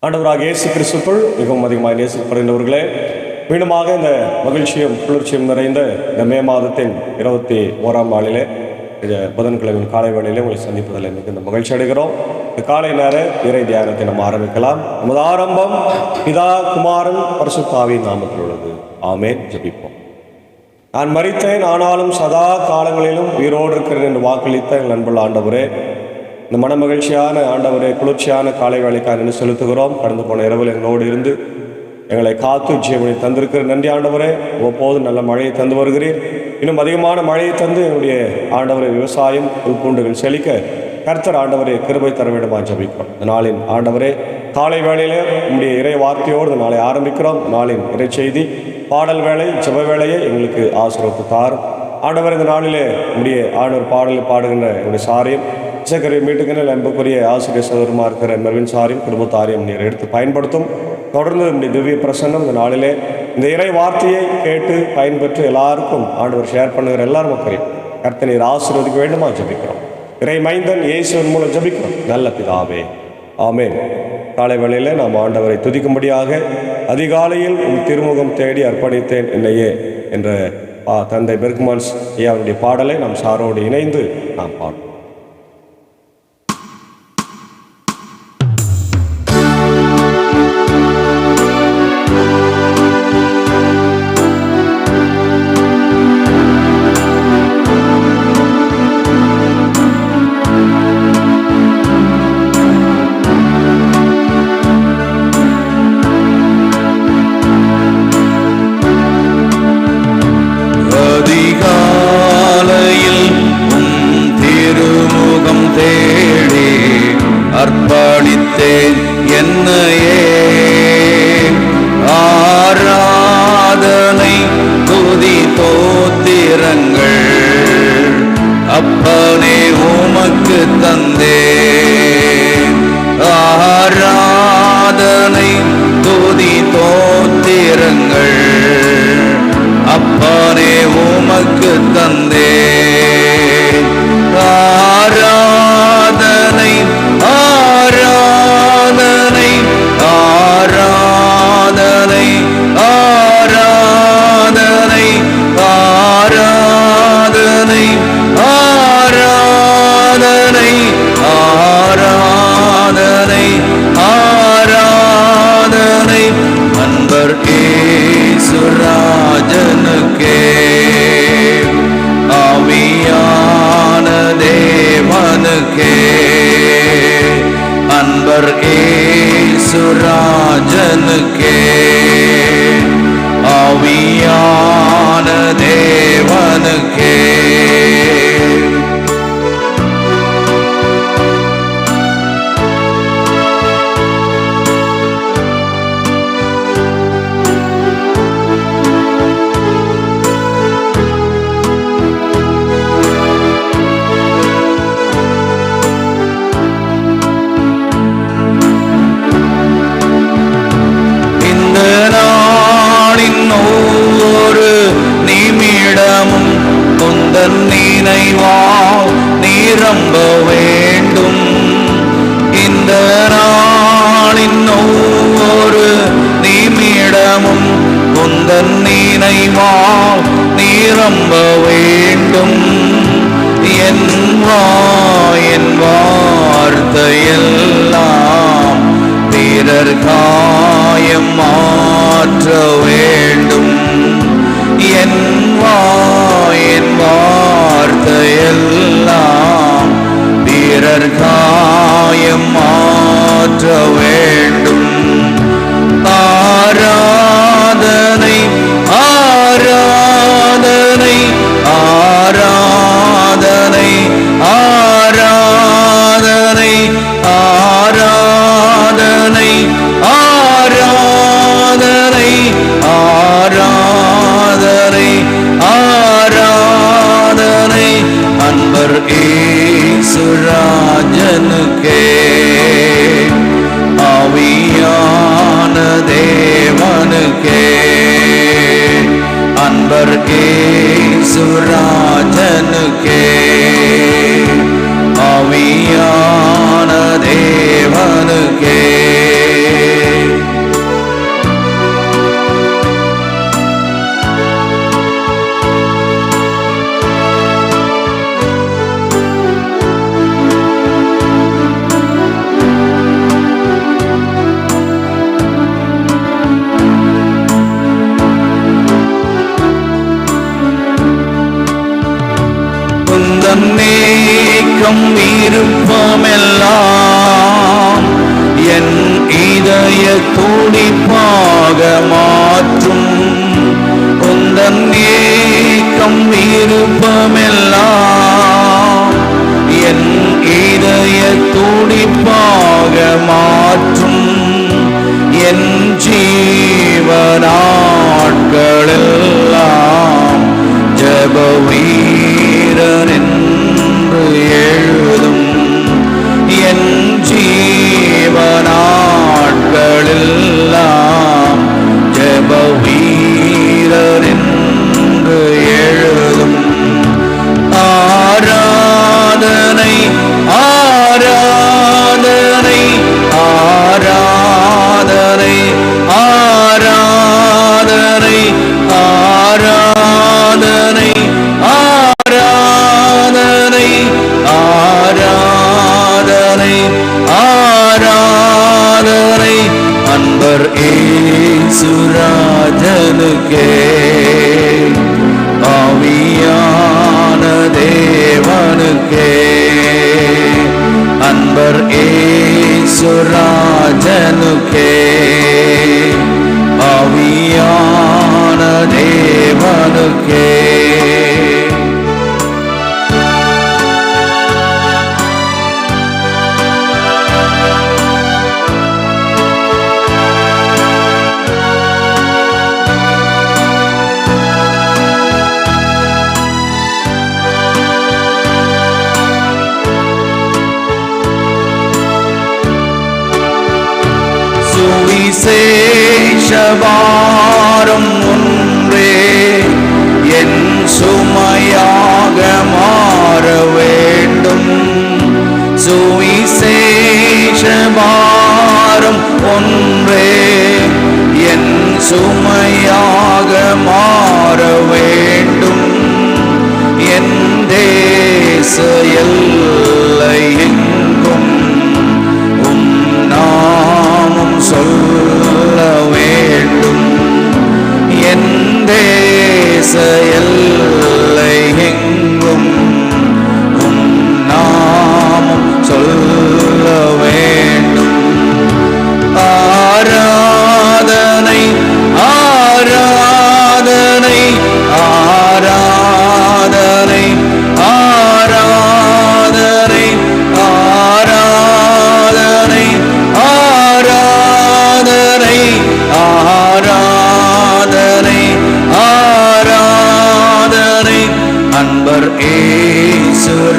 ஆண்டவராக இயேசு கிறிஸ்துக்குள் மிகவும் அதிகமாக நேசிக்கப்படுகின்றவர்களே, மீண்டுமாக இந்த மகிழ்ச்சியும் குளிர்ச்சியும் நிறைந்த இந்த மே மாதத்தின் 21ஆம் நாளிலே புதன்கிழமையின் காலை வேளையிலே உங்களை சந்திப்பதில் மிகுந்த மகிழ்ச்சி அடைகிறோம். இந்த காலை நேர இறை தியானத்தை நம்ம ஆரம்பிக்கலாம். நமது ஆரம்பம் பிதா குமாரன் பரிசுத்த ஆவியின் நாமத்தில் உள்ளது. ஆமென். ஜெபிப்போம். நான் மரித்தேன், ஆனாலும் சதா காலங்களிலும் உயிரோடு இருக்கிறேன் என்று வாக்களித்த எங்கள் அன்புள்ள ஆண்டவரே, இந்த மன மகிழ்ச்சியான ஆண்டவரே, குளிர்ச்சியான காலை வேலைக்காக நின்று செலுத்துகிறோம். கடந்து போன இரவில் எங்களோடு இருந்து எங்களை காத்து ஜீவனை தந்திருக்கிற நன்றி ஆண்டவரே. ஒவ்வொரு நல்ல மழையை தந்து வருகிறீர். இன்னும் அதிகமான மழையை தந்து என்னுடைய ஆண்டவரை விவசாயம் உள்பூண்டுகள் செழிக்க கர்த்தர் ஆண்டவரே கிருபை தர வேண்டுமா ஜெபிக்கிறோம். இந்த நாளின் ஆண்டவரே காலை வேளையிலே உங்களுடைய இறை வார்த்தையோடு இந்த நாளை ஆரம்பிக்கிறோம். நாளின் இறை செய்தி, பாடல் வேலை, ஜெப வேலையை எங்களுக்கு ஆசீர்வதித்து தாரும் ஆண்டவர். இந்த நாளிலே உங்களுடைய ஆண்டவர் பாடலில் பாடுகின்ற என்னுடைய சாரியம் இசைக்கருவை மீட்டுக்கின்ற அன்புக்குரிய ஆசிரியர் சகோதரமாக இருக்கிற மெர்வின் சாரியும் குடும்பத்தாரையும் நீர் எடுத்து பயன்படுத்தும். தொடர்ந்து நம்முடைய திவ்ய பிரசன்னம் இந்த நாளிலே இந்த இறை வார்த்தையை கேட்டு பயன்பெற்று எல்லாருக்கும் ஆண்டவர் ஷேர் பண்ணுகிற எல்லாரும் மக்களையும் கர்த்தர் நீர் ஆசீர்வதிக்க வேண்டுமா ஜெபிக்கிறோம். இறை மைந்தன் இயேசுவின் மூலம் ஜெபிக்கிறோம். நல்ல பிதாவே, ஆமென். காலை வேளையில் நாம் ஆண்டவரை துதிக்கும்படியாக அதிகாலையில் உன் திருமுகம் தேடி அர்ப்பணித்தேன் என்னையே என்ற தந்தை பெர்க்மான்ஸ் ஐயாவுடைய பாடலை நாம் சாரோடு இணைந்து நாம் பாடுவோம். அர்ப்பணித்தேன் என்னையே, ஆராதனை துதி தோத்திரங்கள் அப்பனே உமக்கு தந்தேன். ஆராதனை துதி தோத்திரங்கள் அப்பனே உமக்கு தந்தேன். ஆராதனை ஆராதனை ஆராதனை ஆராதனை ஆராதனை ஆராதனை ஆராதனை ஆராதனை அன்பர் இயேசுராஜனுக்கே, ஆவியான தேவனுக்கே. அன்பர் இயேசுராஜனுக்கே, ஆவியான தேவனுக்கே. நினைவால் நிரம்ப வேண்டும். இந்த நாளின் ஒவ்வொரு நிமிடமும் உந்தன் நினைவால் நிரம்ப வேண்டும். என் வார்த்தையெல்லாம் பிறர் காயம் மாற்ற வேண்டும். என் வார்த்தையெல்லாம் பிறர் காயம் மாற்ற வேண்டும். ஆராதனை ஆராதனை ஆராதனை ஆராதனை ஆராதனை ஆராதனை ஆராதனை ஆராதனை அன்பர் இயேசுராஜனுக்கே, ஆவியான தேவனுக்கே. அன்பர் இயேசுராஜனுக்கே, ஆவியான தேவனுக்கே. மாற்றும் என் ஜீவனாட்களெல்லாம் ஜெப வீரன் என்று எழுதும். என் ஜீவனாட்களெல்லாம் ஜெப வீரன் என்று எழுதும். ஆராதனை ஆராதனை ஆராதனை ஆராதனை ஆராதனை ஆராதனை ஆராதனை ஆராதனை அன்பர் இயேசுராஜனுக்கே ஆவியான தேவனுக்கே. அன்பர் இயேசுராஜனுக்கே ஆவியான தேவனுக்கே. சுவிசேஷபாரம் ஒன்றே என் சுமையாக மாற வேண்டும். சுவிசேஷபாரம் ஒன்றே என் சுமையாக மாற வேண்டும். என் தேச எல்லை எங்கும் உம் நாமம் சொல்ல வேண்டும். என் தேச எல்லை எங்கும் உம் நாமம் சொல்ல வேண்டும். ஆராதனை ஆராதனை ஆராதனை ஆராதனை ஆராதனை ஆராதனை ஆராதனை ஆராதனை அன்பர் இயேசுராஜனுக்கே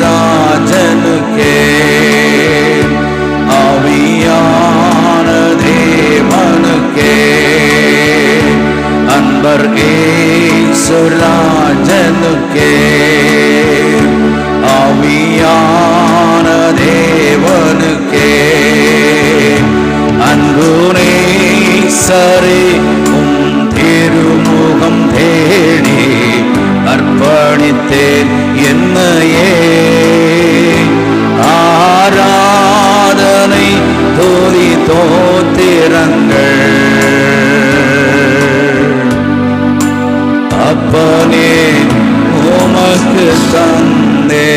ஆவியான தேவனுக்கே. அன்பர் இயேசுராஜனுக்கே ஆவியான தேவனுக்கே. அன்பு நேசரே உம் திருமுகம் தேடி அர்ப்பணித்தேன் என்னையே. ஆராதனை துதி தோத்திரங்கள் அப்பனே உமக்கு தந்தே.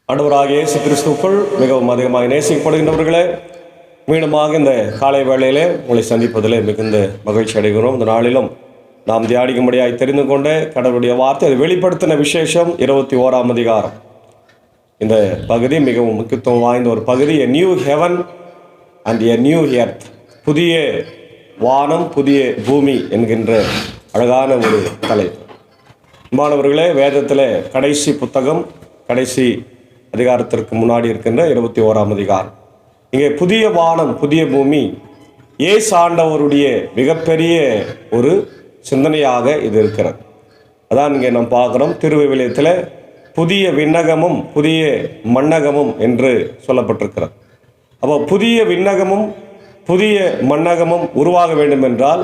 ஆண்டவராகிய இயேசு கிறிஸ்துவுக்குள் மிகவும் அதிகமாக நேசிக்கப்படுகின்றவர்களே, மீண்டுமாக இந்த காலை வேளையிலே உங்களை சந்திப்பதிலே மிகுந்த மகிழ்ச்சி அடைகிறோம். இந்த நாளிலும் நாம் தியானிக்கும்படியாய் தெரிந்து கொண்ட கடவுளுடைய வார்த்தை அதை வெளிப்படுத்தின விசேஷம் 21ஆம் அதிகாரம். இந்த பகுதி மிகவும் முக்கியத்துவம் வாய்ந்த ஒரு பகுதி. A new heaven and a new earth, புதிய வானம் புதிய பூமி என்கின்ற அழகான ஒரு தலைப்பு. மாணவர்களே, வேதத்தில் கடைசி புத்தகம், கடைசி அதிகாரத்திற்கு முன்னாடி இருக்கின்ற 21ஆம் அதிகாரம். இங்கே புதிய வானம் புதிய பூமி இயேசு ஆண்டவருடைய மிகப்பெரிய ஒரு சிந்தனையாக இது இருக்கிறது. அதான் இங்கே நாம் பார்க்குறோம். திருவிவிலியத்தில் புதிய விண்ணகமும் புதிய மண்ணகமும் என்று சொல்லப்பட்டிருக்கிறது. அப்போ புதிய விண்ணகமும் புதிய மண்ணகமும் உருவாக வேண்டும் என்றால்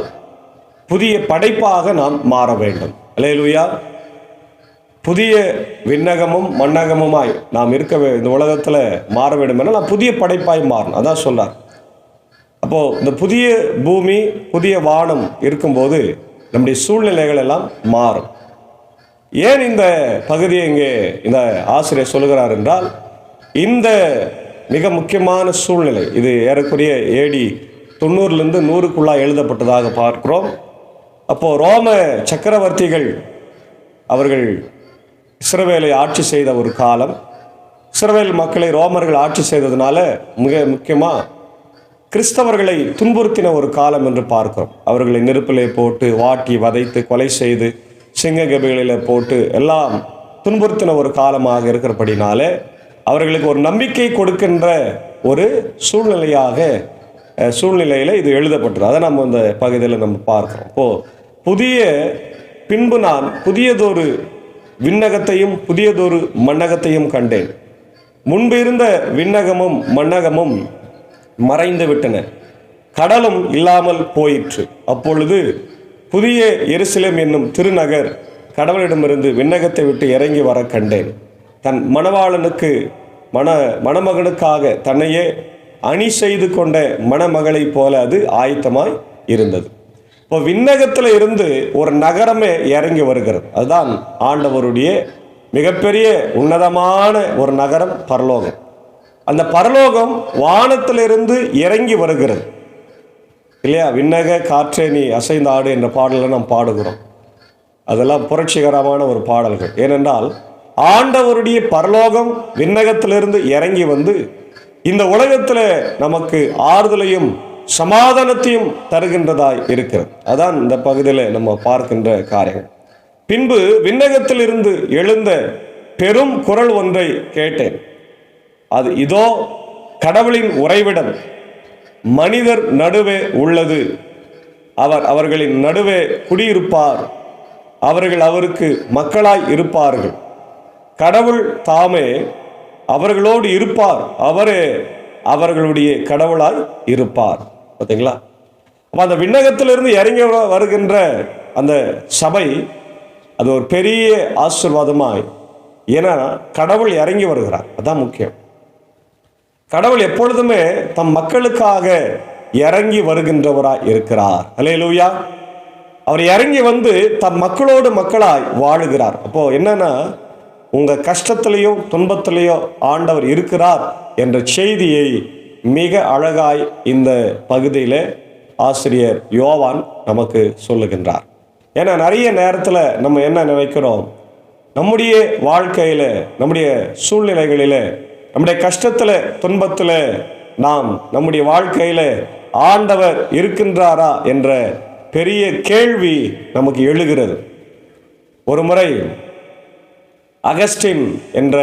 புதிய படைப்பாக நாம் மாற வேண்டும். அல்லேலூயா. புதிய விண்ணகமும் மண்ணகமுமாய் நாம் இருக்க இந்த உலகத்தில் மாற வேண்டும் என்றால் நாம் புதிய படைப்பாய் மாறணும். அதான் சொல்றார். அப்போது இந்த புதிய பூமி புதிய வானம் இருக்கும்போது நம்முடைய சூழ்நிலைகள் எல்லாம் மாறும். ஏன் இந்த பகுதியை இங்கே இந்த ஆசிரியர் சொல்லுகிறார் என்றால், இந்த மிக முக்கியமான சூழ்நிலை. இது ஏறக்குறைய AD 90லேருந்து 100க்குள்ளாக எழுதப்பட்டதாக பார்க்கிறோம். அப்போது ரோம சக்கரவர்த்திகள் அவர்கள் இஸ்ரவேலை ஆட்சி செய்த ஒரு காலம். இஸ்ரவேல் மக்களை ரோமர்கள் ஆட்சி செய்ததுனால மிக முக்கியமாக கிறிஸ்தவர்களை துன்புறுத்தின ஒரு காலம் என்று பார்க்கிறோம். அவர்களை நெருப்பிலே போட்டு வாட்டி வதைத்து கொலை செய்து சிங்க கபிகளில் போட்டு எல்லாம் துன்புறுத்தின ஒரு காலமாக இருக்கிறபடினாலே அவர்களுக்கு ஒரு நம்பிக்கை கொடுக்கின்ற ஒரு சூழ்நிலையில் இது எழுதப்பட்டது. அதை நம்ம இந்த பகுதியில் நம்ம பார்க்கிறோம். பின்பு நான் புதியதொரு விண்ணகத்தையும் புதியதொரு மண்ணகத்தையும் கண்டேன். முன்பு இருந்த விண்ணகமும் மண்ணகமும் மறைந்து விட்டன, கடலும் இல்லாமல் போயிற்று. அப்பொழுது புதிய எருசலேம் என்னும் திருநகர் கடவுளிடமிருந்து விண்ணகத்தை விட்டு இறங்கி வர கண்டேன். தன் மணமகனுக்காக தன்னையே அணி செய்து கொண்ட மணமகளைப் போல அது ஆயத்தமாய் இருந்தது. இப்போ விண்ணகத்தில் இருந்து ஒரு நகரமே இறங்கி வருகிறது. அதுதான் ஆண்டவருடைய மிகப்பெரிய உன்னதமான ஒரு நகரம், பரலோகம். அந்த பரலோகம் வானத்திலிருந்து இறங்கி வருகிறது இல்லையா? விண்ணக காற்றே நீ அசைந்தாடு என்ற பாடலை நாம் பாடுகிறோம். அதெல்லாம் புரட்சிகரமான ஒரு பாடல்கள். ஏனென்றால் ஆண்டவருடைய பரலோகம் விண்ணகத்திலிருந்து இறங்கி வந்து இந்த உலகத்தில் நமக்கு ஆறுதலையும் சமாதானத்தையும் தருகின்றதாய் இருக்கிறது. அதான் இந்த பகுதியில் நம்ம பார்க்கின்ற காரியங்கள். பின்பு விண்ணகத்தில் இருந்து எழுந்த பெரும் குரல் ஒன்றை கேட்டேன். அது இதோ கடவுளின் உறைவிடம் மனிதர் நடுவே உள்ளது, அவர் அவர்களின் நடுவே குடியிருப்பார், அவர்கள் அவருக்கு மக்களாய் இருப்பார்கள், கடவுள் தாமே அவர்களோடு இருப்பார், அவரே அவர்களுடைய கடவுளாய் இருப்பார். பார்த்தீங்களா? அப்போ அந்த விண்ணகத்திலிருந்து இறங்கி வருகின்ற அந்த சபை அது ஒரு பெரிய ஆசீர்வாதமாய், ஏன்னா கடவுள் இறங்கி வருகிறார். அதான் முக்கியம். கடவுள் எப்பொழுதுமே தம் மக்களுக்காக இறங்கி வருகின்றவராய் இருக்கிறார். அல்லேலூயா. அவர் இறங்கி வந்து தம் மக்களோடு மக்களாய் வாழுகிறார். அப்போ என்னன்னா, உங்க கஷ்டத்திலையும் துன்பத்திலையும் ஆண்டவர் இருக்கிறார் என்ற செய்தியை மிக அழகாய் இந்த பகுதியில் ஆசிரியர் யோவான் நமக்கு சொல்லுகின்றார். ஏன்னா நிறைய நேரத்தில் நம்ம என்ன நினைக்கிறோம், நம்முடைய வாழ்க்கையில், நம்முடைய சூழ்நிலைகளில், நம்முடைய கஷ்டத்தில் துன்பத்தில் நாம் நம்முடைய வாழ்க்கையில் ஆண்டவர் இருக்கின்றாரா என்ற பெரிய கேள்வி நமக்கு எழுகிறது. ஒரு முறை அகஸ்டின் என்ற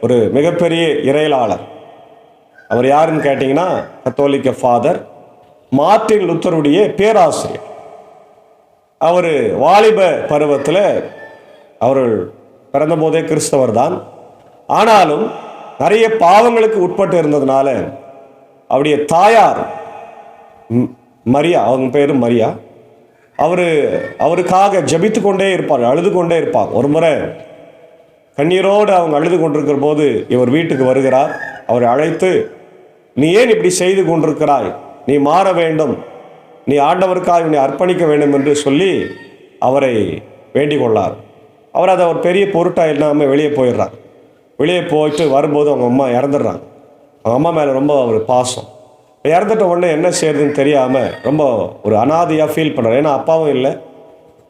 ஒரு மிகப்பெரிய இறையலாளர், அவர் யாருன்னு கேட்டிங்கன்னா கத்தோலிக்க ஃபாதர் மார்ட்டின் லூத்தருடைய பேராசிரியர். அவர் வாலிப பருவத்தில் அவர்கள் பிறந்த போதே கிறிஸ்தவர் தான். ஆனாலும் நிறைய பாவங்களுக்கு உட்பட்டு இருந்ததுனால அவருடைய தாயார் மரியா, அவங்க பேர் மரியா, அவருக்காக ஜபித்து கொண்டே இருப்பார், அழுது கொண்டே இருப்பார். ஒரு முறை கண்ணீரோடு அவங்க அழுது கொண்டிருக்கிற போது இவர் வீட்டுக்கு வருகிறார். அவரை அழைத்து, நீ ஏன் இப்படி செய்து கொண்டிருக்கிறாய், நீ மாற வேண்டும், நீ ஆண்டவருக்காக நீ அர்ப்பணிக்க வேண்டும் என்று சொல்லி அவரை வேண்டிக் கொள்ளார். அவர் அதை ஒரு பெரிய பொருட்டாக இல்லாமல் வெளியே போயிடுறார். வெளியே போயிட்டு வரும்போது அவங்க அம்மா இறந்துடுறாங்க. அவங்க அம்மா மேலே ரொம்ப ஒரு பாசம். இறந்துட்ட உடனே என்ன செய்யறதுன்னு தெரியாமல் ரொம்ப ஒரு அனாதையாக ஃபீல் பண்ணுறார். ஏன்னா அப்பாவும் இல்லை,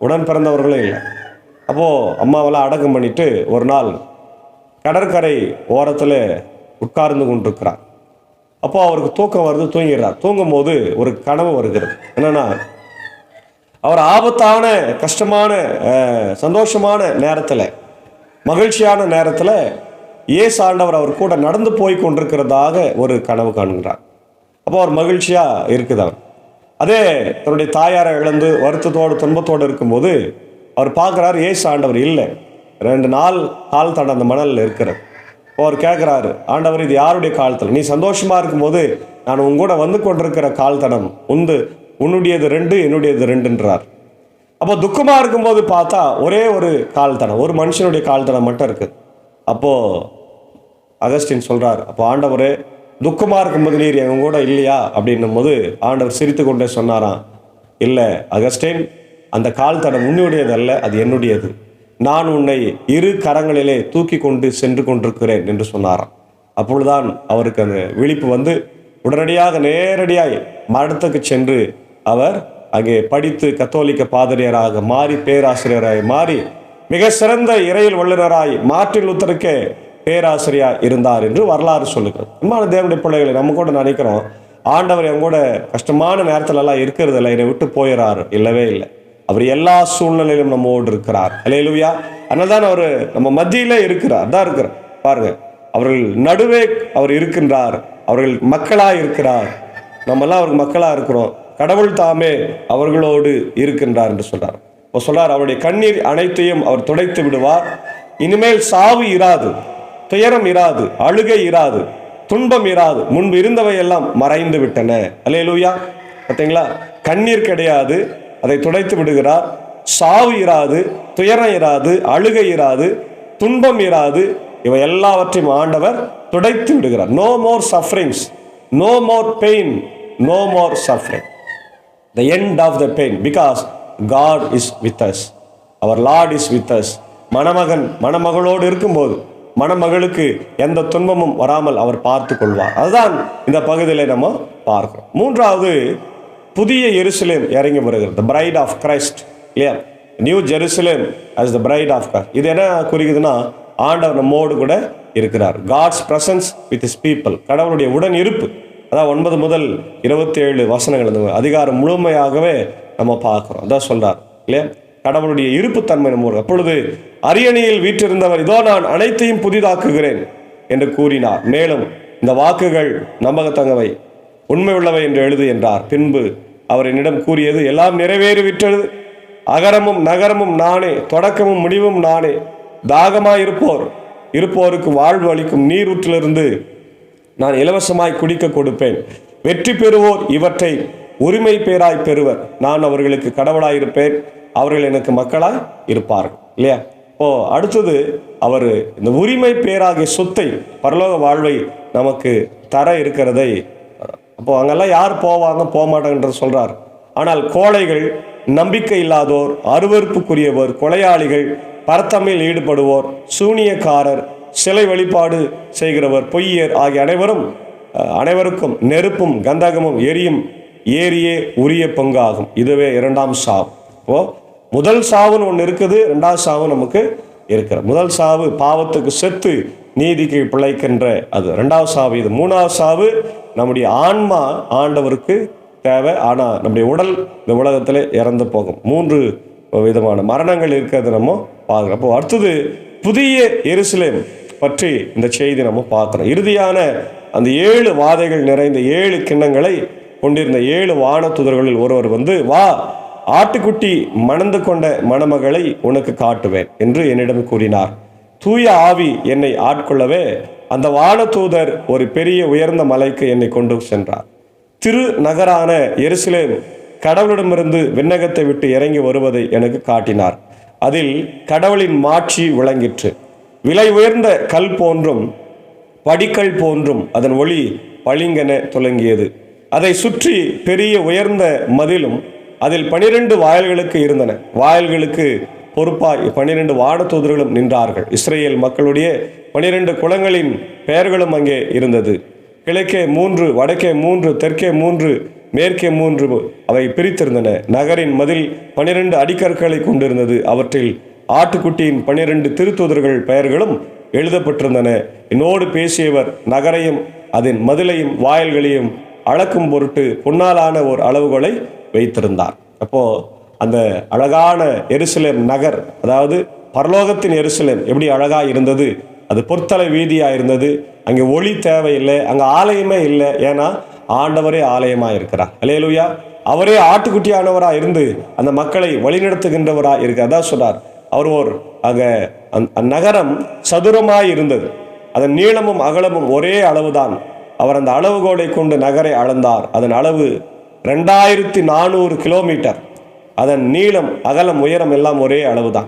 உடன் பிறந்தவர்களும் இல்லை. அப்போது அம்மாவெல்லாம் அடக்கம் பண்ணிவிட்டு ஒரு நாள் கடற்கரை ஓரத்தில் உட்கார்ந்து கொண்டிருக்கிறார். அப்போ அவருக்கு தூக்கம் வருது, தூங்கிடுறார். தூங்கும் போது ஒரு கனவு வருகிறது. என்னன்னா, அவர் ஆபத்தான கஷ்டமான சந்தோஷமான நேரத்தில், மகிழ்ச்சியான நேரத்தில் இயேசு ஆண்டவர் அவர் கூட நடந்து போய் கொண்டிருக்கிறதாக ஒரு கனவு காண்கிறார். அப்போ அவர் மகிழ்ச்சியாக இருக்குதான். அதே தன்னுடைய தாயாரை இழந்து வருத்தத்தோடு துன்பத்தோடு இருக்கும்போது அவர் பார்க்குறாரு, இயேசு ஆண்டவர் இல்லை. 2 நாள் கால் தடம் அந்த மணலில் இருக்கிறார். அவர் கேட்குறாரு, ஆண்டவர் இது யாருடைய கால் தடம்? நீ சந்தோஷமாக இருக்கும்போது நான் உங்கூட வந்து கொண்டிருக்கிற கால் தடம் உன்னுடையது 2, என்னுடையது 2ன்றார். அப்போ துக்கமாக இருக்கும்போது பார்த்தா ஒரே ஒரு கால் தடம், ஒரு மனுஷனுடைய கால் தடம் மட்டும் இருக்குது. அப்போது அகஸ்டின் சொல்கிறார், அப்போ ஆண்டவரே துக்கமாக இருக்கும்போது நீர் எங்க கூட இல்லையா அப்படின்னும் போது ஆண்டவர் சிரித்து கொண்டே சொன்னாராம், இல்லை அகஸ்டின், அந்த கால் தடம் உன்னுடையது அல்ல, அது என்னுடையது. நான் உன்னை 2 கரங்களிலே தூக்கி கொண்டு சென்று கொண்டிருக்கிறேன் என்று சொன்னாராம். அப்பொழுதுதான் அவருக்கு அந்த விழிப்பு வந்து உடனடியாக நேரடியாய் மடத்துக்கு சென்று அவர் அங்கே படித்து கத்தோலிக்க பாதிரியாராக மாறி பேராசிரியராய் மாறி மிக சிறந்த இறையில் வல்லுநராய் மார்ட்டின் லூத்தருக்கே பேராசிரியர் இருந்தார் என்று வரலாறு சொல்லுகிறது. அன்பான தேவனுடைய பிள்ளைகளை நம்ம கூட நினைக்கிறோம், ஆண்டவர் என் கூட கஷ்டமான நேரத்துல எல்லாம் இருக்கிறது இல்லை, என்னை விட்டு போயிறாரு. இல்லவே இல்லை, அவர் எல்லா சூழ்நிலையிலும் நம்மோடு இருக்கிறார். அல்லேலூயா. அதனால தான் அவர் நம்ம மத்தியிலே இருக்கிறார் தான் இருக்கிறார். பாருங்க, அவர்கள் நடுவே அவர் இருக்கின்றார், அவர்கள் மக்களா இருக்கிறார். நம்மெல்லாம் அவருக்கு மக்களா இருக்கிறோம். கடவுள் தாமே அவர்களோடு இருக்கின்றார் என்று சொல்றார். இப்போ சொல்றார், அவருடைய கண்ணீர் அனைத்தையும் அவர் துடைத்து விடுவார். இனிமேல் சாவு இராது, துயரம் இராது, அழுகை இராது, துன்பம் இராது, முன்பு இருந்தவை எல்லாம் மறைந்து விட்டன. அல்லேலூயா. பார்த்தீங்களா, கண்ணீர் கிடையாது, அதை துடைத்து விடுகிறார். சாவு இராது, துயரம் இராது, அழுகை இராது, துன்பம் இராது, இவை எல்லாவற்றையும் ஆண்டவர் துடைத்து விடுகிறார். No more sufferings, no more pain, no more suffering. The end of the pain, because God is with us. Our Lord is with us. மணமகன் மணமகளோடு இருக்கும்போது மணமகளுக்கு எந்த துன்பமும் வராமல் அவர் பார்த்து கொள்வார். அதுதான் இந்த பகுதியில் நம்ம பார்க்கிறோம். மூன்றாவது, புதிய எருசலேம் இறங்கி வருகிறது. The bride of Christ, இல்லையா? New Jerusalem as the bride of Christ. இது என்ன குறிக்குதுன்னா, ஆண்டவர் நம்மோடு கூட இருக்கிறார். God's presence with his people. கடவுளுடைய உடன் இருப்பு. அதான் 9 முதல் 27 வசனங்கள் அந்த அதிகாரம் முழுமையாகவே நம்ம பார்க்கிறோம். அதான் சொல்றார் இல்லையா, கடவுளுடைய இருப்புத்தன்மை நம்ம. அப்பொழுது அரியணையில் வீற்றிருந்தவர், இதோ நான் அனைத்தையும் புதிதாக்குகிறேன் என்று கூறினார். மேலும் இந்த வாக்குகள் நம்பகத்தங்கவை, உண்மை உள்ளவை என்று எழுது என்றார். பின்பு அவர் என்னிடம் கூறியது, எல்லாம் நிறைவேறிவிட்டது. அகரமும் நகரமும் நானே, தொடக்கமும் முடிவும் நானே. தாகமாய் இருப்போருக்கு வாழ்வு அளிக்கும் நீரூற்றிலிருந்து நான் இலவசமாய் குடிக்க கொடுப்பேன். வெற்றி பெறுவோர் இவற்றை உரிமை பேராய் பெறுவர். நான் அவர்களுக்கு கடவுளாயிருப்பேன், அவர்கள் எனக்கு மக்களாய் இருப்பார்கள். இல்லையா? இப்போ அடுத்தது அவர் இந்த உரிமை பேராகிய சொத்தை, பரலோக வாழ்வை நமக்கு தர இருக்கிறதை. அப்போ அங்கெல்லாம் யார் போவாங்க, போக மாட்டாங்கன்றது சொல்றார். ஆனால் கோழைகள், நம்பிக்கை இல்லாதோர், அருவருப்புக்குரியவர், கொலையாளிகள், பரத்தமையில் ஈடுபடுவோர், சூனியக்காரர், சிலை வழிபாடு செய்கிறவர், பொய்யர் ஆகிய அனைவருக்கும் நெருப்பும் கந்தகமும் எரியும் ஏரியே உரிய பங்காகும். இதுவே இரண்டாம் சாவு. இப்போ முதல் சாவுன்னு ஒன்று இருக்குது, ரெண்டாவது சாவு நமக்கு இருக்கிற. முதல் சாவு பாவத்துக்கு செத்து நீதிக்கு பிழைக்கின்ற அது ரெண்டாவது சாவு. இது மூணாவது சாவு. நம்முடைய ஆன்மா ஆண்டவருக்கு தேவை, ஆனால் நம்முடைய உடல் இந்த உலகத்தில் இறந்து போகும். 3 விதமான மரணங்கள் இருக்கிறது நம்ம பார்க்குறோம். அப்போ அடுத்தது புதிய எருசலேம் பற்றி இந்த செய்தி நம்ம பார்க்குறோம். இறுதியான அந்த 7 வாதைகள் நிறைந்த 7 கிண்ணங்களை கொண்டிருந்த 7 வானதூதர்களில் ஒருவர் வந்து, வா, ஆட்டுக்குட்டி மணந்து கொண்ட மணமகளை உனக்கு காட்டுவேன் என்று என்னிடம் கூறினார். தூய ஆவி என்னை ஆட்கொள்ளவே அந்த வானதூதர் ஒரு பெரிய உயர்ந்த மலைக்கு என்னை கொண்டு சென்றார். திரு நகரான எருசலேம் கடவுளிடமிருந்து விண்ணகத்தை விட்டு இறங்கி வருவதை எனக்கு காட்டினார். அதில் கடவுளின் மாட்சி விளங்கிற்று. விலை உயர்ந்த கல் போன்றும் படிக்கல் போன்றும் அதன் ஒளி பளிங்கென துலங்கியது. அதை சுற்றி பெரிய உயர்ந்த மதிலும் அதில் 12 வாயில்களுக்கு இருந்தன. வாயில்களுக்கு பொறுப்பாய் 12 வானதூதர்களும் நின்றார்கள். இஸ்ரேல் மக்களுடைய 12 குலங்களின் பெயர்களும் அங்கே இருந்தது. கிழக்கே 3, வடக்கே 3, தெற்கே 3, மேற்கே 3 அவை பிரித்திருந்தன. நகரின் மதில் 12 அடிக்கற்களை கொண்டிருந்தது. அவற்றில் ஆட்டுக்குட்டியின் 12 திருத்தூதர்கள் பெயர்களும் எழுதப்பட்டிருந்தன. என்னோடு பேசியவர் நகரையும் அதன் மதிலையும் வாயில்களையும் அளக்கும் பொருட்டு பொன்னாலான ஒரு அளவுகோலை வைத்திருந்தார். அப்போ அந்த அழகான எருசலேம் நகர், அதாவது பரலோகத்தின் எருசலேம் எப்படி அழகா இருந்தது, அது பொற்தலை வீதியா இருந்தது. அங்கே ஒளி தேவையில்லை, அங்கே ஆலயமே இல்லை. ஏன்னா ஆண்டவரே ஆலயமா இருக்கிறார். அல்லேலூயா. அவரே ஆட்டுக்குட்டியானவராக இருந்து அந்த மக்களை வழிநடத்துகின்றவராக இருக்க. அதான் சொன்னார் அவர். அங்கே அந்நகரம் சதுரமாய் இருந்தது. அதன் நீளமும் அகலமும் ஒரே அளவுதான். அவர் அந்த அளவுகோலை கொண்டு நகரை அளந்தார். அதன் அளவு 2400 கிலோமீட்டர். அதன் நீளம் அகலம் உயரம் எல்லாம் ஒரே அளவுதான்.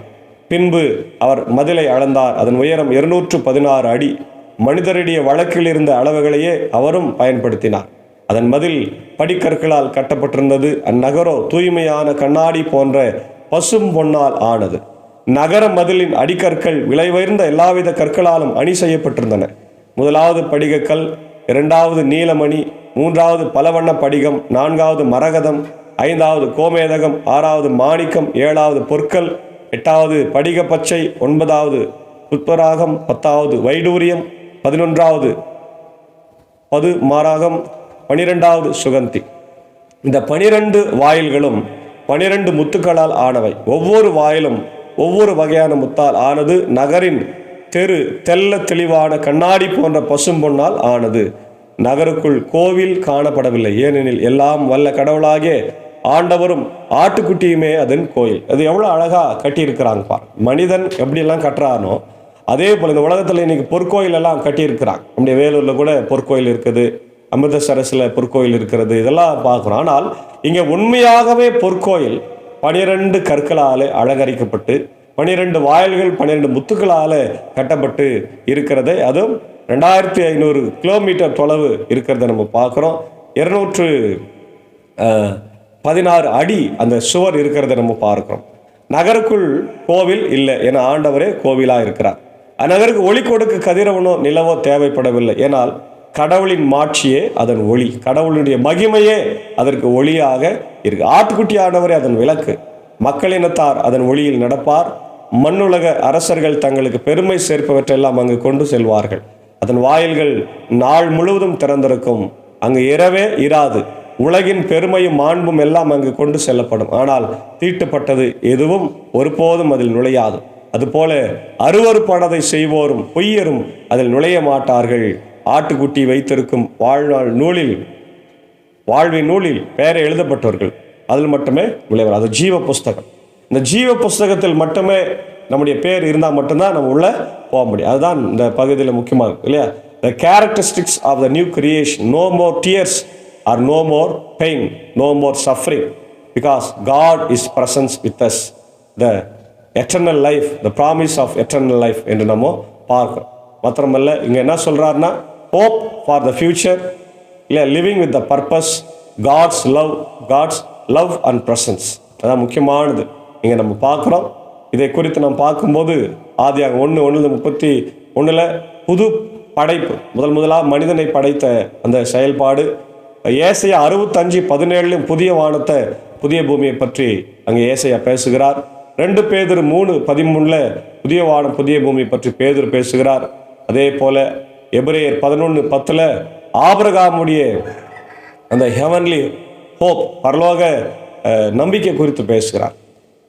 பின்பு அவர் மதிலை அளந்தார். அதன் உயரம் 216 அடி. மனிதருடைய வழக்கில் இருந்த அளவுகளையே அவரும் பயன்படுத்தினார். அதன் மதில் படிக்கற்களால் கட்டப்பட்டிருந்தது. அந்நகரோ தூய்மையான கண்ணாடி போன்ற பசும் பொன்னால் ஆனது. நகர மதிலின் அடிக்கற்கள் விலை உயர்ந்த எல்லாவித கற்களாலும் அணி செய்யப்பட்டிருந்தன. முதலாவது படிகக்கல், இரண்டாவது நீலமணி, மூன்றாவது பலவண்ண படிகம், நான்காவது மரகதம், ஐந்தாவது கோமேதகம், ஆறாவது மாணிக்கம், ஏழாவது பொற்கள், எட்டாவது படிக பச்சை, ஒன்பதாவது புஷ்பராகம், 10வது வைடூரியம், 11வது பதுமாராகம், 12வது சுகந்தி. இந்த 12 வாயில்களும் 12 முத்துக்களால் ஆனவை. ஒவ்வொரு வாயிலும் ஒவ்வொரு வகையான முத்தால் ஆனது. நகரின் தெரு தெல்ல தெளிவான கண்ணாடி போன்ற பசும்பொன்னால் ஆனது. நகருக்குள் கோவில் காணப்படவில்லை, ஏனெனில் எல்லாம் வல்ல கடவுளாகிய ஆண்டவரும் ஆட்டுக்குட்டியுமே அதன் கோயில். அது எவ்வளோ அழகாக கட்டியிருக்கிறாங்க பார். மனிதன் எப்படியெல்லாம் கட்டுறானோ அதே போல் இந்த உலகத்தில் இன்னைக்கு பொற்கோயில் எல்லாம் கட்டியிருக்கிறாங்க. நம்முடைய வேலூரில் கூட பொற்கோயில் இருக்குது, அமிர்தசரஸில் பொற்கோயில் இருக்கிறது, இதெல்லாம் பார்க்குறோம். ஆனால் இங்கே உண்மையாகவே பொற்கோயில் 12 கற்களால் அலங்கரிக்கப்பட்டு 12 வாயில்கள் 12 முத்துக்களால் கட்டப்பட்டு இருக்கிறது. அதுவும் 2500 கிலோமீட்டர் தொலைவு இருக்கிறத நம்ம பார்க்குறோம். 216 அடி அந்த சுவர் இருக்கிறத நம்ம பார்க்கிறோம். நகருக்குள் கோவில் இல்லை, என ஆண்டவரே கோவிலாக இருக்கிறார். அந்நகருக்கு ஒளி கொடுக்க கதிரவனோ நிலவோ தேவைப்படவில்லை, ஏனால் கடவுளின் மாட்சியே அதன் ஒளி, கடவுளுடைய மகிமையே அதற்கு ஒளியாக இருக்கு. ஆட்டுக்குட்டியானவரே அதன் விளக்கு, மக்களினத்தார் அதன் ஒளியில் நடப்பார். மண்ணுலக அரசர்கள் தங்களுக்கு பெருமை சேர்ப்பவற்றெல்லாம் அங்கு கொண்டு செல்வார்கள். அதன் வாயில்கள் நாள் முழுவதும் திறந்திருக்கும், அங்கு இரவே இராது. உலகின் பெருமையும் மாண்பும் எல்லாம் அங்கு கொண்டு செல்லப்படும், ஆனால் தீட்டுப்பட்டது எதுவும் ஒருபோதும் அதில் நுழையாது. அதுபோல அருவருப்பானதை செய்வோரும் பொய்யரும் அதில் நுழைய மாட்டார்கள். ஆட்டுக்குட்டி வைத்திருக்கும் வாழ்வின் நூலில் பெயரை எழுதப்பட்டவர்கள் அதில் மட்டுமே நுழைவார். அது ஜீவ புஸ்தகம். இந்த ஜீவ புஸ்தகத்தில் மட்டுமே நம்முடைய பேர் இருந்தால் மட்டும்தான் நம்ம உள்ள போக முடியும். அதுதான் இந்த பகுதியில் முக்கியமாக இருக்கு இல்லையா? The characteristics of the new creation: no more tears or no more pain, no more suffering, because God is present with us. The eternal life, the promise of eternal life என்று நம்ம பார்க்கிறோம். மாத்திரமல்ல, இங்கே என்ன சொல்றாருன்னா, hope for the future, இல்லை living with the purpose, God's love and presence. அதான் முக்கியமானது இங்கே நம்ம பார்க்குறோம். இதை குறித்து நம்ம பார்க்கும்போது ஆதியாகமம் 1:31 புது படைப்பு, முதலாக மனிதனை படைத்த அந்த செயல்பாடு. ஏசாயா 65:17 புதிய வானத்தை புதிய பூமியை பற்றி அங்கே ஏசாயா பேசுகிறார். 2 பேதுரு 3:13 புதிய வானம் புதிய பூமியை பற்றி பேதுரு பேசுகிறார். அதே போல எபிரேயர் 11:10 ஆபிரகாமுடைய அந்த ஹெவன்லி ஹோப், பரலோக நம்பிக்கை குறித்து பேசுகிறார்.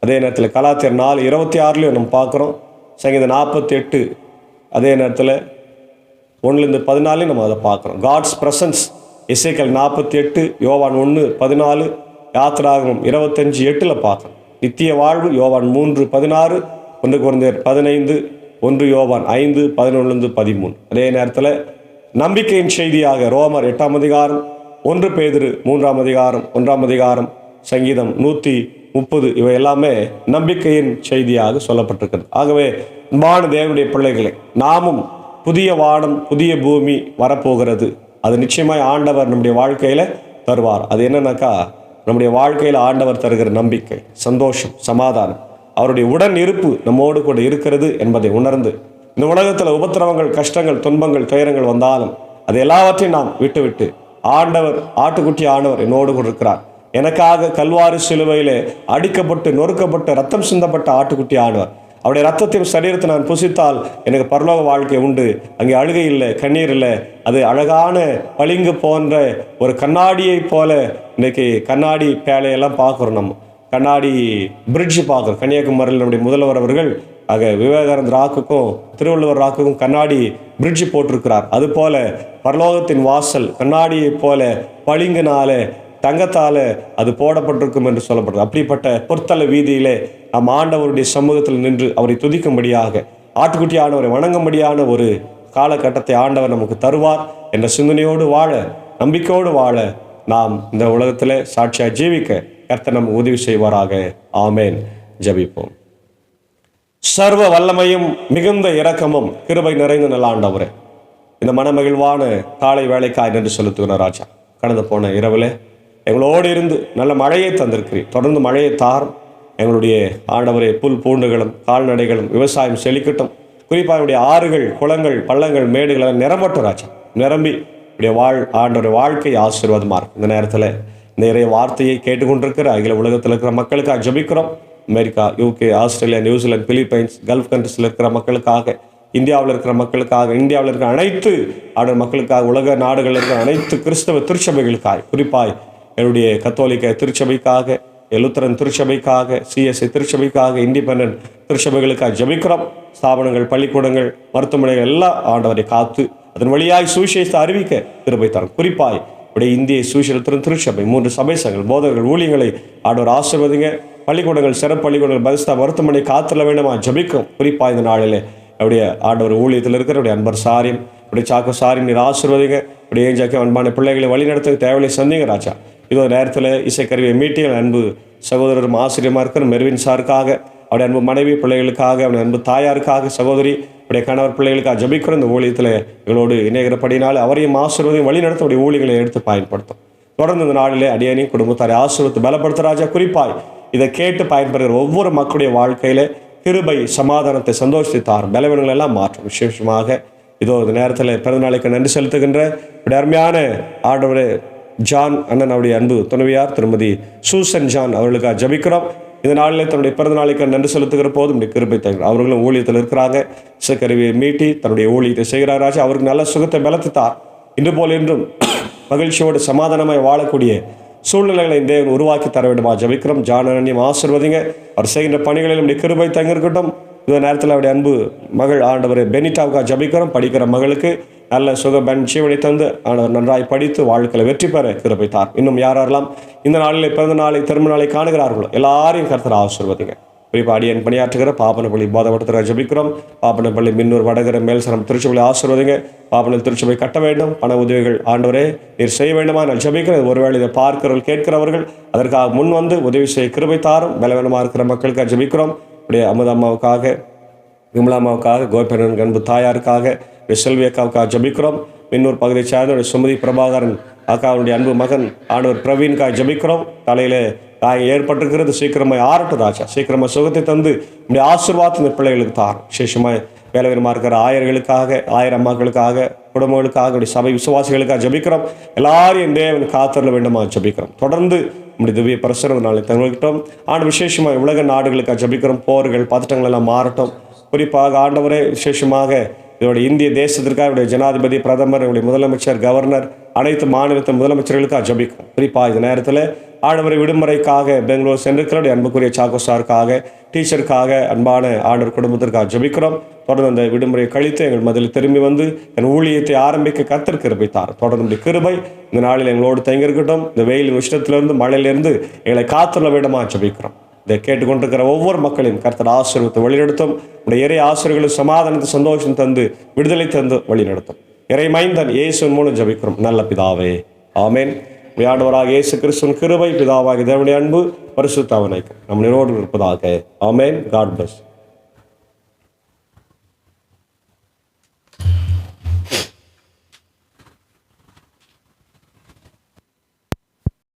அதே நேரத்தில் கலாத்தியர் 4:26 நம்ம பார்க்குறோம். சங்கீதம் 48 அதே நேரத்தில் 1-14 நம்ம அதை பார்க்குறோம். காட்ஸ் பிரசன்ஸ் எசேக்கியேல் 48, யோவான் 1:14, யாத்திராகமம் 25:8 பார்க்குறோம். நித்திய வாழ்வு யோவான் 3:16, 1 கொரிந்தியர் 15, 1 யோவான் 5:11-13. அதே நேரத்தில் நம்பிக்கையின் செய்தியாக ரோமர் 8ஆம் அதிகாரம், 1 பேதுரு 3ஆம் அதிகாரம், 1ஆம் அதிகாரம், சங்கீதம் 130 இவை எல்லாமே நம்பிக்கையின் செய்தியாக சொல்லப்பட்டிருக்கிறது. ஆகவே அன்பான தேவனுடைய பிள்ளைகளை, நாமும் புதிய வானம் புதிய பூமி வரப்போகிறது. அது நிச்சயமாய் ஆண்டவர் நம்முடைய வாழ்க்கையில் தருவார். அது என்னன்னாக்கா, நம்முடைய வாழ்க்கையில் ஆண்டவர் தருகிற நம்பிக்கை, சந்தோஷம், சமாதானம், அவருடைய உடன் இருப்பு நம்மோடு கூட இருக்கிறது என்பதை உணர்ந்து, இந்த உலகத்தில் உபத்திரவங்கள், கஷ்டங்கள், துன்பங்கள், துயரங்கள் வந்தாலும் அது எல்லாவற்றையும் நாம் விட்டுவிட்டு, ஆண்டவர் ஆட்டுக்குட்டி ஆண்டவர் என்னோடு கூட இருக்கிறார், எனக்காக கல்வாரி சிலுவையிலே அடிக்கப்பட்டு நொறுக்கப்பட்டு ரத்தம் சிந்தப்பட்ட ஆட்டுக்குட்டி ஆண்டவர், அவருடைய ரத்தத்தையும் சரீரத்தை நான் புசித்தால் எனக்கு பரலோக வாழ்க்கை உண்டு. அங்கே அழுகை இல்லை, கண்ணீர் இல்லை. அது அழகான பளிங்கு போன்ற ஒரு கண்ணாடியை போல. இன்றைக்கி கண்ணாடி பேழையெல்லாம் பார்க்குறோம், நம்ம கண்ணாடி பிரிட்ஜ் பார்க்குறோம். கன்னியாகுமரியில் நம்முடைய முதல்வர் அவர்கள் ஆக விவேகானந்தர் ராக்குக்கும் திருவள்ளுவர் ராக்குக்கும் கண்ணாடி பிரிட்ஜ் போட்டிருக்கிறார். அதுபோல பரலோகத்தின் வாசல் கண்ணாடியை போல பளிங்குனால தங்கத்தால் அது போடப்பட்டிருக்கும் என்று சொல்லப்படுறது. அப்படிப்பட்ட பொற்தல வீதியிலே நம் ஆண்டவருடைய சமூகத்தில் நின்று அவரை துதிக்கும்படியாக, ஆட்டுக்குட்டி ஆண்டவரை வணங்கும்படியான ஒரு காலகட்டத்தை ஆண்டவர் நமக்கு தருவார் என்ற சிந்தனையோடு வாழ, நம்பிக்கையோடு வாழ, நாம் இந்த உலகத்தில் சாட்சியாக ஜீவிக்க கர்த்தர் நமக்கு உதவி செய்வாராக. ஆமேன். ஜெபிப்போம். சர்வ வல்லமையும் மிகுந்த இரக்கமும் கிருபை நிறைந்த நல்ல ஆண்டவரே, இந்த மனமகிழ்வான காலை வேலைக்காய் நன்றி செலுத்துகிறோம் ராஜா. கடந்து போன இரவில் எங்களோடு இருந்து நல்ல மழையை தந்திருக்கிறீர். தொடர்ந்து மழையை தாரும். எங்களுடைய ஆண்டவரே, புல் பூண்டுகளும் கால்நடைகளும் விவசாயம் செழிக்கட்டும். குறிப்பாக என்னுடைய ஆறுகள், குளங்கள், பள்ளங்கள், மேடுகள் எல்லாம் நிரம்பட்டும் ராஜா. நிரம்பி இப்படிய ஆண்டவர் வாழ்க்கை ஆசீர்வாதமாக இருக்கும். இந்த நேரத்தில் இந்த இறை வார்த்தையை கேட்டுக்கொண்டிருக்கிற அகில உலகத்தில் இருக்கிற மக்களுக்காக ஜெபிக்கிறோம். America, UK, Australia, New Zealand, Philippines, Gulf கண்ட்ரிஸில் இருக்கிற மக்களுக்காக, இந்தியாவில் இருக்கிற மக்களுக்காக, இந்தியாவில் இருக்கிற அனைத்து ஆண்டவர் மக்களுக்காக, உலக நாடுகளில் இருக்கிற அனைத்து கிறிஸ்தவ திருச்சபைகளுக்காக, குறிப்பாய் என்னுடைய கத்தோலிக்க திருச்சபைக்காக, லுத்தரன் திருச்சபைக்காக, CSI திருச்சபைக்காக, இண்டிபெண்டன்ட் திருச்சபைகளுக்காக ஜெபிக்கிறோம். ஸ்தாபனங்கள், பள்ளிக்கூடங்கள், மருத்துவமனைகள் எல்லாம் ஆண்டவரை காத்து அதன் வழியாய் சுவிசேஷத்தை அறிவிக்க கிருபை தரும். குறிப்பாய் இப்படி இந்திய சுவிசேஷத்தின் திருச்சபை 3 சபை சங்கங்கள், போதகர்கள், ஊழியங்களை ஆண்டவர் ஆசீர்வதிங்க. பள்ளிக்கூடங்கள், சிறப்பு பள்ளிக்கூடங்கள், பரிசுத்த மருத்துவமனை காத்துல வேண்டுமா ஜெபிக்கும். குறிப்பாக இந்த நாளில் அப்படியே ஆண்டவர் ஊழியத்தில் இருக்கிற அப்படியே அன்பர் சாரியம், இப்படி சாக்கு சாரியம் நீர் ஆசீர்வதிங்க. இப்படி ஏஞ்சாக்க அன்பான பிள்ளைகளை வழிநடத்த தேவையை சந்திங்க ராஜா. இதோ நேரத்தில் இசைக்கருவியை மீட்டிய அன்பு சகோதரரும் ஆசிரியமாக இருக்கிற மெர்வின் சாருக்காக, அவருடைய அன்பு மனைவி பிள்ளைகளுக்காக, அவருடைய அன்பு தாயாருக்காக, சகோதரி இப்படி கணவர் பிள்ளைகளுக்காக ஜெபிக்கிறோம். இந்த ஊழியத்தில் எங்களோடு இணைகிறபடினால அவரையும் ஆசீர்வதையும் வழிநடத்த அவருடைய ஊழியர்களை எடுத்து பயன்படுத்தும். தொடர்ந்து இந்த நாளிலே அடியேனையும் குடும்பத்தாரை ஆசீர்வதித்து பலப்படுத்த ராஜா. குறிப்பாய் இதை கேட்டு பயன்படுகிற ஒவ்வொரு மக்களுடைய வாழ்க்கையில கிருபை, சமாதானத்தை, சந்தோஷத்தை தாரும், பலவீனங்கள் எல்லாம் மாற்றும். விசேஷமாக இதோ இந்த நேரத்தில் பிறந்த நாளைக்கு நன்றி செலுத்துகின்ற இப்படி அருமையான ஆண்டவர் ஜான் அண்ணன், அவருடைய அன்பு துணைவியார் திருமதி சூசன் ஜான் அவர்களுக்காக ஜெபிக்கிறோம். இந்த நாளில் தன்னுடைய பிறந்த நாளைக்கு நன்றி செலுத்துகிற போது இப்படி கிருபை தருகிறார். அவர்களும் ஊழியத்தில் இருக்கிறாங்க. இசைக்கருவியை மீட்டி தன்னுடைய ஊழியத்தை செய்கிறாராச்சு. அவருக்கு நல்ல சுகத்தை பலத்தை தார். இன்று போல் என்றும் மகிழ்ச்சியோடு சமாதானமாய் வாழக்கூடிய சூழ்நிலைகளை இந்த தேவன் உருவாக்கி தர வேண்டுமா ஜெபிக்கிறோம். ஜானனையும் ஆசீர்வதிங்க. அவர் செய்கின்ற பணிகளில் இப்படி கிருபை தங்கிருக்கட்டும். இந்த நேரத்தில் அவருடைய அன்பு மகள் ஆண்டவர் பெனிட்டாவுக்காக ஜெபிக்கிறோம். படிக்கிற மகளுக்கு நல்ல சுகபன் ஜீவனை தந்து ஆண்டவர் நன்றாய் படித்து வாழ்க்கையில் வெற்றி பெற கிருபை தார். இன்னும் யாரெல்லாம் இந்த நாளில் பிறந்த நாளை, திரும்ப நாளை காணுகிறார்களோ எல்லாரையும் கர்த்தர் ஆசீர்வதிங்க. குறிப்பாக அடியன் பணியாற்றுகிற பாப்பனப்பள்ளி போதவட்டத்தில் ஜெபிக்கிறோம். பாப்பனப்பள்ளி, மின்னூர், வடகர, மேல்சரம் திருச்சபை ஆசீர்வதிங்க. பாப்பன திருச்சபை கட்ட வேண்டும். பண உதவிகள் ஆண்டவரே நீர் செய்ய வேண்டுமா நான் ஜெபிக்கிறேன். ஒருவேளை இதை பார்க்கிறவர்கள், கேட்கிறவர்கள் அதற்காக முன் வந்து உதவி செய்ய கிருபை தாரும். பலவீனமாக இருக்கிற மக்களுக்காக ஜெபிக்கிறோம். இப்படியே அமுதம்மாவுக்காக, விமலாமாவுக்காக, கோபிநாதன் அன்பு தாயாருக்காக, செல்வி அக்காவுக்காக ஜெபிக்கிறோம். மின்னூர் பகுதியை சார்ந்த சுமதி பிரபாகரன் அக்காவுடைய அன்பு மகன் ஆண்டவர் பிரவீன்காக ஜெபிக்கிறோம். தலையில காயம் ஏற்பட்டிருக்கிறது, சீக்கிரமாக ஆறட்டும் ராஜா. சீக்கிரமாக சுகத்தை தந்து இப்படி ஆசீர்வாதம் இந்த பிள்ளைகளுக்கு தாரும். விசேஷமாக வேலைவீரமாக இருக்கிற ஆயர்களுக்காக, அம்மாக்களுக்காக, குடும்பங்களுக்காக, இப்படி சபை விசுவாசிகளுக்காக ஜெபிக்கிறோம். எல்லாரையும் தேவன் காத்தரல வேண்டுமா ஜெபிக்கிறோம். தொடர்ந்து இப்படி திவ்ய பிரசன நாளை தங்கிட்டோம். ஆண்டு விசேஷமாக உலக நாடுகளுக்காக ஜெபிக்கிறோம். போர்கள், பதட்டங்கள் எல்லாம் மாறட்டும். குறிப்பாக ஆண்டவரே விசேஷமாக இதோட இந்திய தேசத்திற்காக இவருடைய ஜனாதிபதி, பிரதமர், இவருடைய முதலமைச்சர், கவர்னர், அனைத்து மாநிலத்தின் முதலமைச்சர்களுக்காக ஜெபிக்கிறோம். குறிப்பாக இந்த நேரத்தில் ஆண்டவரை விடுமுறைக்காக பெங்களூர் சென்றிருக்கிற அன்புக்குரிய சாக்கோ சாருக்காக, டீச்சருக்காக, அன்பான ஆண்டவர் குடும்பத்திற்காக ஜெபிக்கிறோம். தொடர்ந்து அந்த விடுமுறையை கழித்து எங்கள் மதில் திரும்பி வந்து என் ஊழியத்தை ஆரம்பிக்க கர்த்தர் கிருபை தார். தொடர்ந்து கிருபை இந்த நாளில் எங்களோடு தங்கியிருக்கட்டும். இந்த வெயிலின் உஷ்ணத்திலிருந்து, மழையிலிருந்து எங்களை காத்துள்ள விடமா ஜெபிக்கிறோம். இதை கேட்டுக்கொண்டிருக்கிற ஒவ்வொரு மக்களையும் கர்த்தர் ஆசீர்வதித்து வழிநடத்தும். உடைய இறை ஆசிரியர்களும் சமாதானத்தை, சந்தோஷம் தந்து விடுதலை தந்து வழிநடத்தும். இறை மைந்தன் இயேசுவின் மூலம் ஜெபிக்கிறோம் நல்ல பிதாவே, ஆமேன். ஆண்டவராக இயேசு கிறிஸ்துவின் கிருபை, பிதாவாகிய தேவனுடைய அன்பு, பரிசுத்த ஆவியானவர் நம் நிரோடு இருப்பதாக. ஆமேன். God plus.